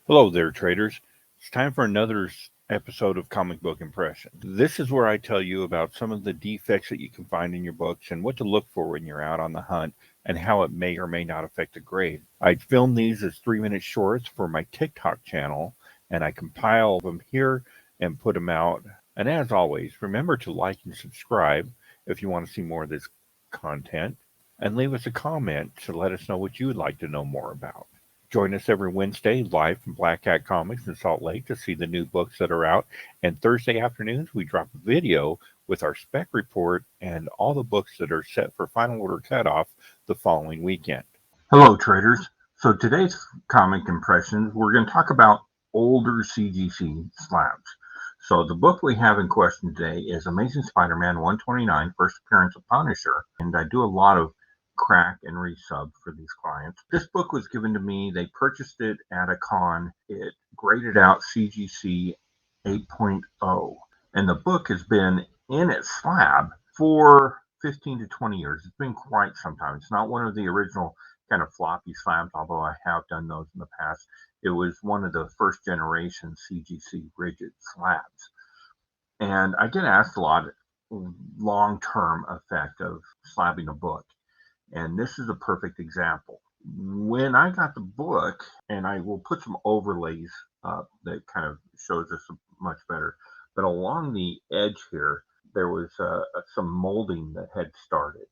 Hello there, traders. It's time for another episode of Comic Book Impressions. This is where I tell you about some of the defects that you can find in your books and what to look for when you're out on the hunt and how it may or may not affect the grade. I film these as 3-minute shorts for my TikTok channel and I compile them here and put them out. And as always, remember to like and subscribe if you want to see more of this content and leave us a comment to let us know what you would like to know more about. Join us every Wednesday live from Black Cat Comics in Salt Lake to see the new books that are out. And Thursday afternoons, we drop a video with our spec report and all the books that are set for final order cutoff the following weekend. Hello, traders. So today's comic impressions, we're going to talk about older CGC slabs. So the book we have in question today is Amazing Spider-Man 129, First Appearance of Punisher. And I do a lot of crack and resub for these clients. This book was given to me. They purchased it at a con. It graded out CGC 8.0. And the book has been in its slab for 15 to 20 years. It's been quite some time. It's not one of the original kind of floppy slabs, although I have done those in the past. It was one of the first generation CGC rigid slabs. And I get asked a lot long-term effect of slabbing a book. And this is a perfect example. When I got the book, and I will put some overlays up that kind of shows this much better, but along the edge here, there was some molding that had started.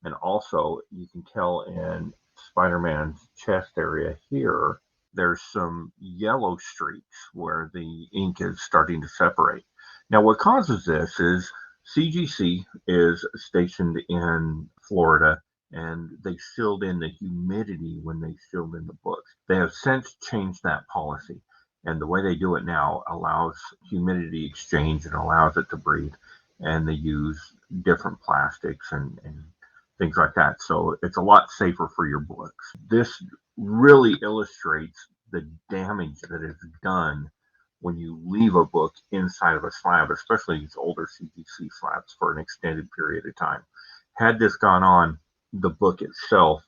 And also, you can tell in Spider-Man's chest area here, there's some yellow streaks where the ink is starting to separate. Now, what causes this is CGC is stationed in Florida, and they sealed in the humidity when they sealed in the books. They have since changed that policy, and the way they do it now allows humidity exchange and allows it to breathe, and they use different plastics and things like that. So it's a lot safer for your books. This really illustrates the damage that is done when you leave a book inside of a slab, especially these older CGC slabs, for an extended period of time. Had this gone on, the book itself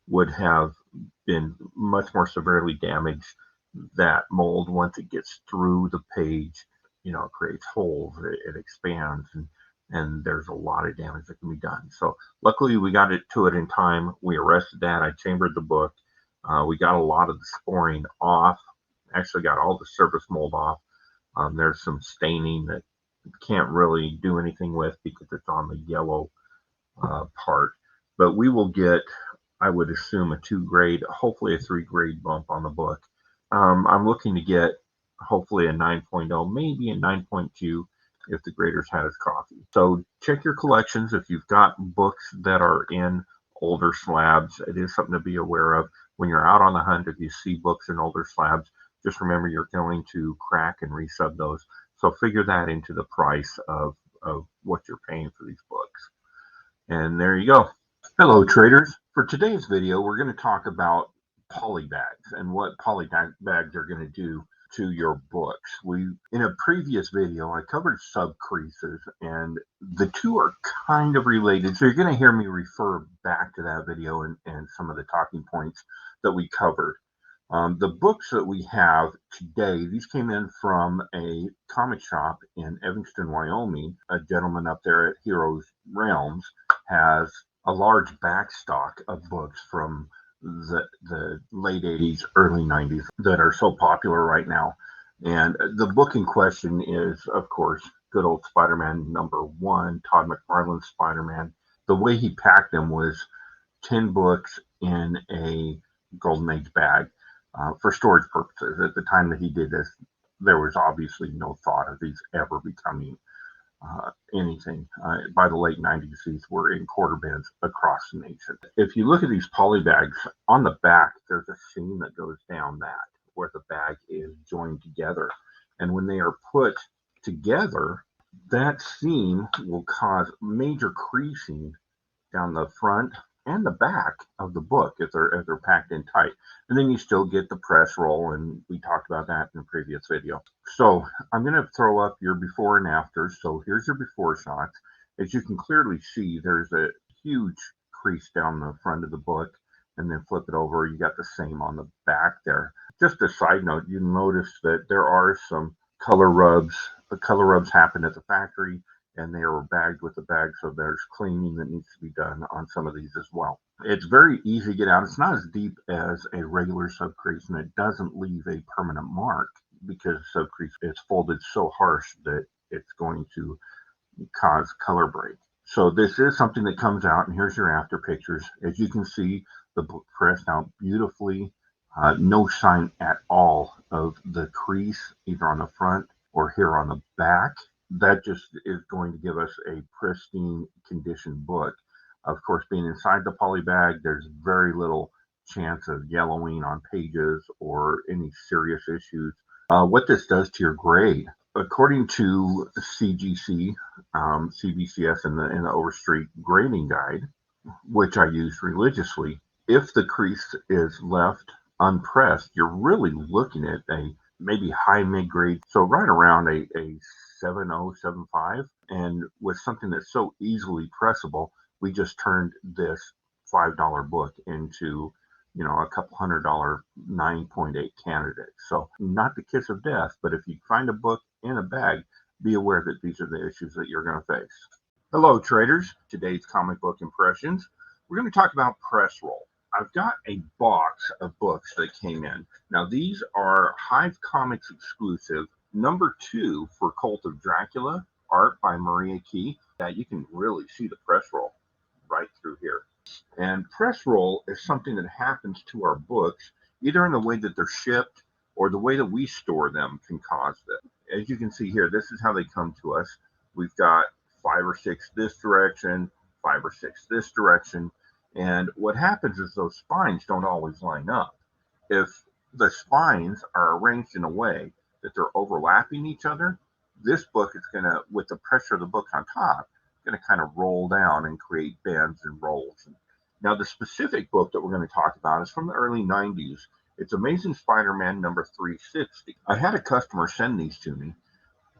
would have been much more severely damaged. That mold, once it gets through the page, it creates holes, it expands, and there's a lot of damage that can be done. So luckily we got to it in time. We arrested that. I chambered the book. We got a lot of the scoring off. Actually got all the surface mold off. There's some staining that can't really do anything with because it's on the yellow part. But we will get, I would assume, a 2 grade, hopefully a 3 grade bump on the book. I'm looking to get hopefully a 9.0, maybe a 9.2 if the graders had his coffee. So check your collections. If you've got books that are in older slabs, it is something to be aware of. When you're out on the hunt, if you see books in older slabs, just remember you're going to crack and resub those. So figure that into the price of what you're paying for these books. And there you go. Hello, traders. For today's video, we're going to talk about polybags and what polybags are going to do to your books. In a previous video, I covered sub creases, and the two are kind of related. So you're going to hear me refer back to that video and some of the talking points that we covered. The books that we have today, these came in from a comic shop in Evanston, Wyoming. A gentleman up there at Heroes Realms has a large backstock of books from the late 80s, early 90s that are so popular right now. And the book in question is, of course, good old Spider-Man #1, Todd McFarlane's Spider-Man. The way he packed them was 10 books in a Golden Age bag for storage purposes. At the time that he did this, there was obviously no thought of these ever becoming anything. By the late 90s, these were in quarter bins across the nation. If you look at these poly bags, on the back, there's a seam that goes down that where the bag is joined together. And when they are put together, that seam will cause major creasing down the front and the back of the book if they're packed in tight. And then you still get the press roll, and we talked about that in a previous video. So I'm going to throw up your before and after. So here's your before shots. As you can clearly see, there's a huge crease down the front of the book, and then flip it over, you got the same on the back there. Just a side note, you notice that there are some color rubs. The color rubs happen at the factory and they are bagged with the bag, so there's cleaning that needs to be done on some of these as well. It's very easy to get out. It's not as deep as a regular subcrease, and it doesn't leave a permanent mark because subcrease is folded so harsh that it's going to cause color break. So this is something that comes out, and here's your after pictures. As you can see, the book pressed out beautifully. No sign at all of the crease, either on the front or here on the back. That just is going to give us a pristine condition book. Of course, being inside the poly bag, there's very little chance of yellowing on pages or any serious issues. What this does to your grade, according to CGC, CBCS, in the Overstreet grading guide, which I use religiously, if the crease is left unpressed, you're really looking at a maybe high mid grade, so right around a 7.0, 7.5. And with something that's so easily pressable, we just turned this $5 book into a couple $100 9.8 candidate. So not the kiss of death, but if you find a book in a bag, be aware that these are the issues that you're going to face. Hello, traders. Today's comic book impressions. We're going to talk about press roll. I've got a box of books that came in. Now, these are Hive Comics exclusive, #2 for Cult of Dracula, art by Maria Key. You can really see the press roll right through here. And press roll is something that happens to our books, either in the way that they're shipped or the way that we store them can cause this. As you can see here, this is how they come to us. We've got 5 or 6 this direction, 5 or 6 this direction. And what happens is those spines don't always line up. If the spines are arranged in a way that they're overlapping each other, this book is going to, with the pressure of the book on top, going to kind of roll down and create bends and rolls. Now, the specific book that we're going to talk about is from the early 90s. It's Amazing Spider-Man #360. I had a customer send these to me.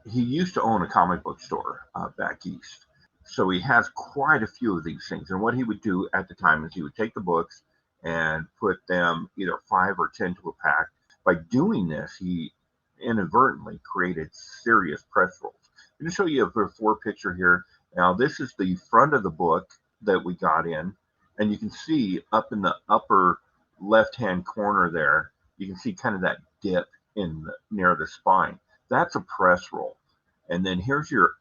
He used to own a comic book store back east. So he has quite a few of these things. And what he would do at the time is he would take the books and put them either 5 or 10 to a pack. By doing this, he inadvertently created serious press rolls. I'm going to show you a before picture here. Now, this is the front of the book that we got in. And you can see up in the upper left-hand corner there, you can see kind of that dip near the spine. That's a press roll. And then here's your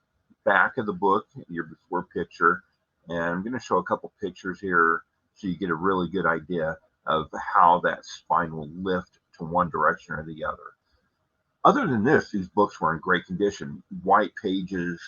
back of the book, your before picture. And I'm going to show a couple pictures here so you get a really good idea of how that spine will lift to one direction or the other. Other than this, these books were in great condition. White pages,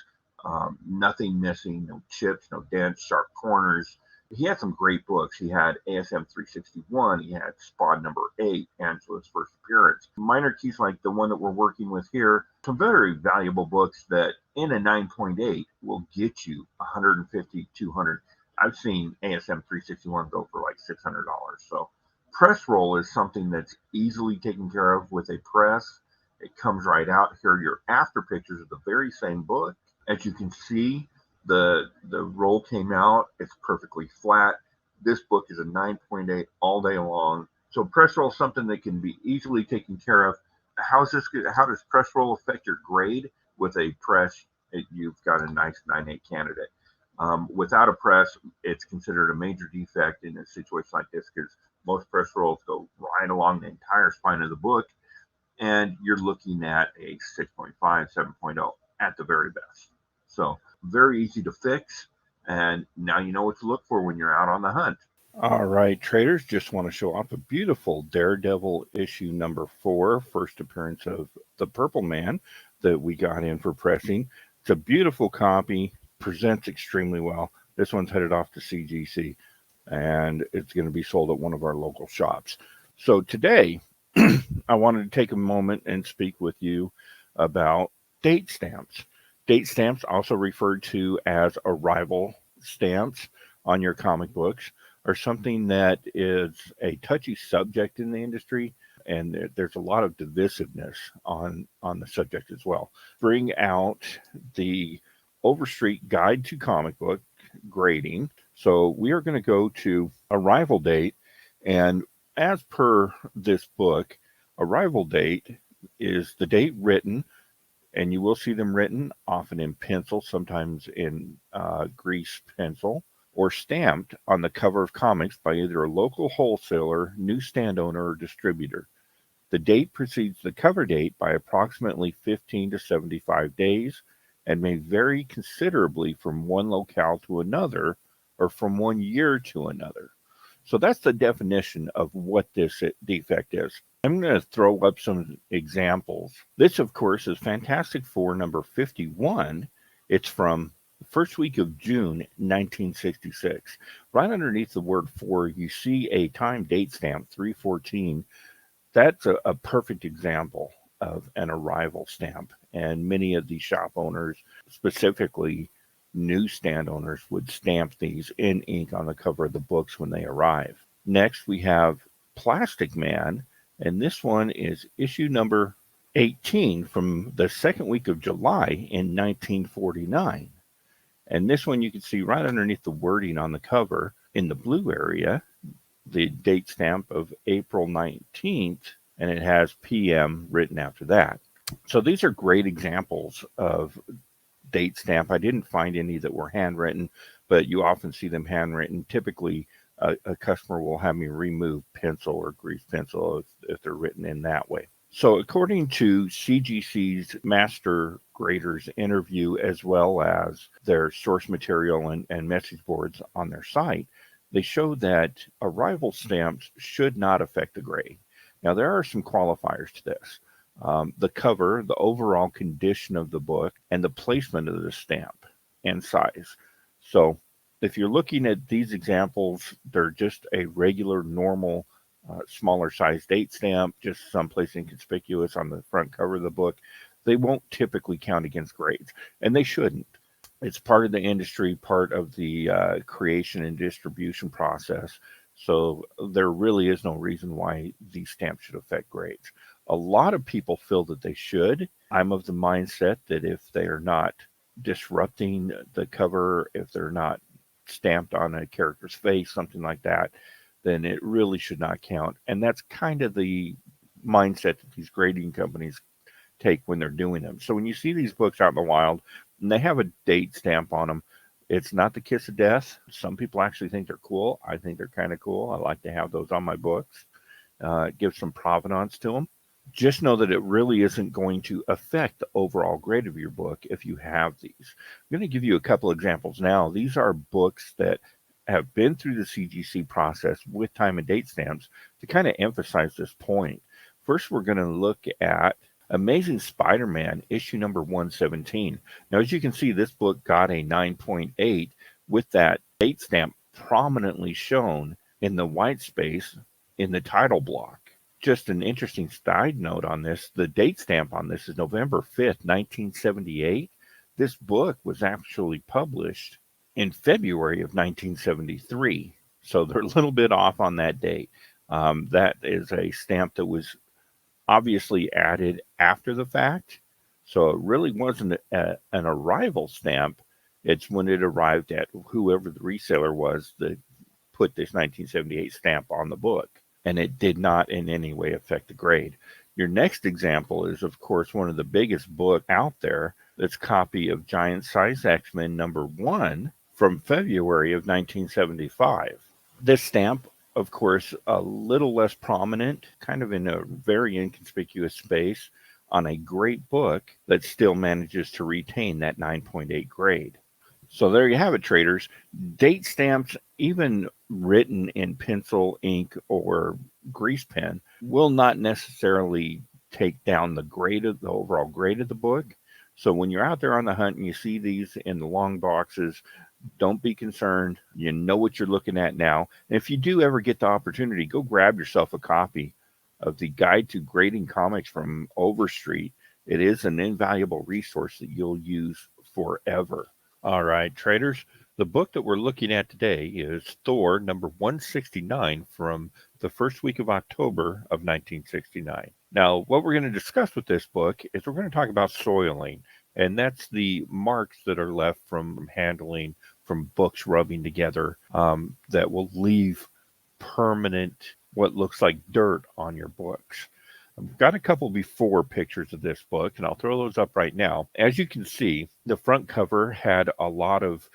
nothing missing, no chips, no dents, sharp corners. He had some great books. He had ASM 361. He had Spawn #8, Angela's first appearance. Minor keys like the one that we're working with here. Some very valuable books that in a 9.8 will get you 150, 200. I've seen ASM 361 go for like $600. So press roll is something that's easily taken care of with a press. It comes right out. Here are your after pictures of the very same book. As you can see, the roll came out. It's perfectly flat. This book is a 9.8 all day long. So press roll is something that can be easily taken care of. How does press roll affect your grade? With a press, you've got a nice 9.8 candidate. Without a press, it's considered a major defect in a situation like this because most press rolls go right along the entire spine of the book, and you're looking at a 6.5, 7.0 at the very best. So very easy to fix, and now you know what to look for when you're out on the hunt. All right, traders, just want to show off a beautiful Daredevil issue #4, first appearance of the Purple Man that we got in for pressing. It's a beautiful copy, presents extremely well. This one's headed off to CGC, and it's going to be sold at one of our local shops. So today, I wanted to take a moment and speak with you about date stamps. Date stamps, also referred to as arrival stamps on your comic books, are something that is a touchy subject in the industry, and there's a lot of divisiveness on the subject as well. Bring out the Overstreet Guide to Comic Book Grading. So we are going to go to arrival date, and as per this book, Arrival date is the date written, and you will see them written often in pencil, sometimes in grease pencil, or stamped on the cover of comics by either a local wholesaler, newsstand owner, or distributor. The date precedes the cover date by approximately 15 to 75 days and may vary considerably from one locale to another or from one year to another. So that's the definition of what this defect is. I'm going to throw up some examples. This, of course, is Fantastic Four number 51. It's from the first week of June 1966. Right underneath the word four, you see a time date stamp 314. That's a perfect example of an arrival stamp. And many of the shop owners, specifically newsstand owners, would stamp these in ink on the cover of the books when they arrive. Next, we have Plastic Man, and this one is issue number 18 from the second week of July in 1949. And this one you can see right underneath the wording on the cover in the blue area, the date stamp of April 19th, and it has PM written after that. So these are great examples of date stamp. I didn't find any that were handwritten, but you often see them handwritten. Typically, a customer will have me remove pencil or grease pencil if they're written in that way. So according to CGC's master graders interview, as well as their source material and message boards on their site, they show that arrival stamps should not affect the grade. Now, there are some qualifiers to this. The cover, the overall condition of the book, and the placement of the stamp and size. So if you're looking at these examples, they're just a regular, normal, smaller size date stamp, just someplace inconspicuous on the front cover of the book. They won't typically count against grades, and they shouldn't. It's part of the industry, part of the creation and distribution process. So there really is no reason why these stamps should affect grades. A lot of people feel that they should. I'm of the mindset that if they are not disrupting the cover, if they're not stamped on a character's face, something like that, then it really should not count. And that's kind of the mindset that these grading companies take when they're doing them. So when you see these books out in the wild and they have a date stamp on them, it's not the kiss of death. Some people actually think they're cool. I think they're kind of cool. I like to have those on my books. It gives some provenance to them. Just know that it really isn't going to affect the overall grade of your book if you have these. I'm going to give you a couple examples now. These are books that have been through the CGC process with time and date stamps to kind of emphasize this point. First, we're going to look at Amazing Spider-Man, issue number 117. Now, as you can see, this book got a 9.8 with that date stamp prominently shown in the white space in the title block. Just an interesting side note on this, the date stamp on this is November 5th, 1978. This book was actually published in February of 1973. So they're a little bit off on that date. That is a stamp that was obviously added after the fact. So it really wasn't an arrival stamp. It's when it arrived at whoever the reseller was that put this 1978 stamp on the book. And it did not in any way affect the grade. Your next example is, of course, one of the biggest books out there. That's a copy of Giant Size X-Men number 1 from February of 1975. This stamp, of course, a little less prominent, kind of in a very inconspicuous space on a great book that still manages to retain that 9.8 grade. So there you have it, traders. Date stamps, even written in pencil, ink, or grease pen, will not necessarily take down the grade of the overall grade of the book. So when you're out there on the hunt and you see these in the long boxes, don't be concerned. You know what you're looking at now. And if you do ever get the opportunity, go grab yourself a copy of the Guide to Grading Comics from Overstreet. It is an invaluable resource that you'll use forever. All right, traders, the book that we're looking at today is Thor number 169 from the first week of October of 1969. Now, what we're going to discuss with this book is we're going to talk about soiling, and that's the marks that are left from handling, from books rubbing together, that will leave permanent, what looks like dirt on your books. I've got a couple before pictures of this book, and I'll throw those up right now. As you can see, the front cover had a lot of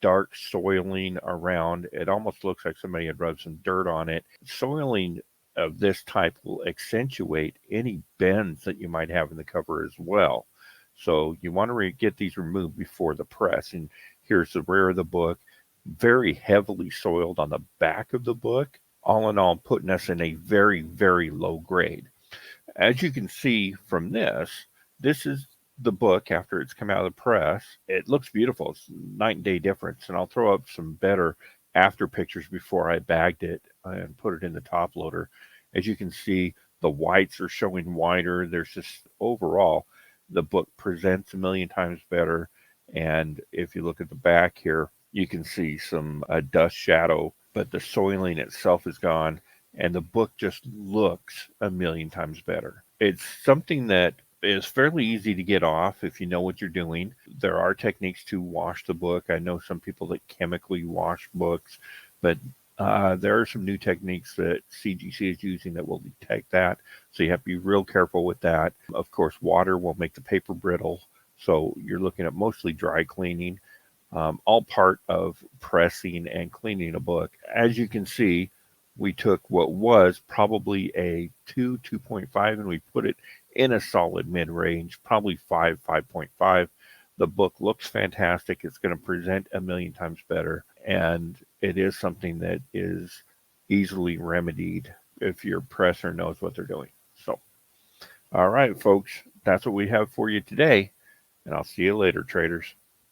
dark soiling around. It almost looks like somebody had rubbed some dirt on it. Soiling of this type will accentuate any bends that you might have in the cover as well. So you want to get these removed before the press. And here's the rear of the book, very heavily soiled on the back of the book. All in all, putting us in a very, very low grade. As you can see from this is the book after it's come out of the press. It looks beautiful. It's night and day difference. And I'll throw up some better after pictures before I bagged it and put it in the top loader. As you can see, the whites are showing whiter. There's just overall, the book presents a million times better. And if you look at the back here, you can see some dust shadow, but the soiling itself is gone and the book just looks a million times better. It's something that is fairly easy to get off if you know what you're doing. There are techniques to wash the book. I know some people that chemically wash books, but there are some new techniques that CGC is using that will detect that. So you have to be real careful with that. Of course, water will make the paper brittle. So you're looking at mostly dry cleaning, all part of pressing and cleaning a book. As you can see, we took what was probably a 2.5, and we put it in a solid mid-range, probably 5.5. The book looks fantastic. It's going to present a million times better, and it is something that is easily remedied if your presser knows what they're doing. So, all right, folks, that's what we have for you today, and I'll see you later, traders.